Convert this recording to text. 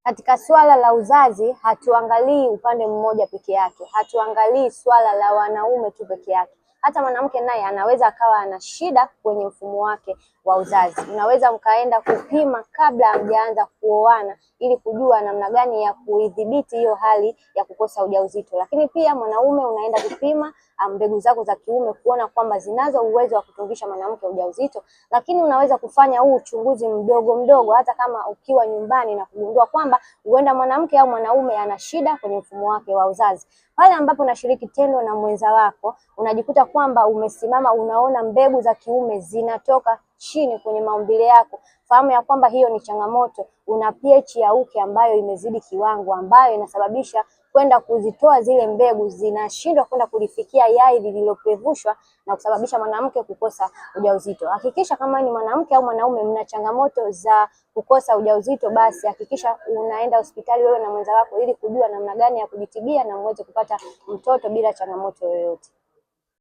Katika swala la uzazi hatuangalii upande mmoja peke yake, hatuangalii swala la wanaume tu peke yake. Hata mwanamke naye anaweza akawa ana shida kwenye mfumo wake wa uzazi. Unaweza mkaenda kupima kabla hamjaanza kuoana ili kujua namna gani ya kuidhibiti hiyo hali ya kukosa ujauzito. Lakini pia mwanaume unaenda kupima mbegu zako za kiume kuona kwamba zinazo uwezo wa kutungisha mwanamke ujauzito. Lakini unaweza kufanya huu uchunguzi mdogo mdogo hata kama ukiwa nyumbani na kugundua kwamba huenda mwanamke au mwanaume ana shida kwenye mfumo wake wa uzazi. Pale ambapo unashiriki tendo na mwenza wako, unajikuta kwamba umesimama unaona mbegu za kiume zinatoka chini kwenye maumbile yako, fahamu ya kwamba hiyo ni changamoto. Una pH ya uke ambayo imezidi kiwango, ambayo inasababisha kwenda kuzitoa zile mbegu zinashindwa kwenda kulifikia yai lililopevushwa na kusababisha mwanamke kukosa ujauzito. Hakikisha kama ni mwanamke au mwanaume mna changamoto za kukosa ujauzito, basi hakikisha unaenda hospitali wewe na mwenza wako ili kujua namna gani ya kujitibia na muweze kupata mtoto bila changamoto yoyote.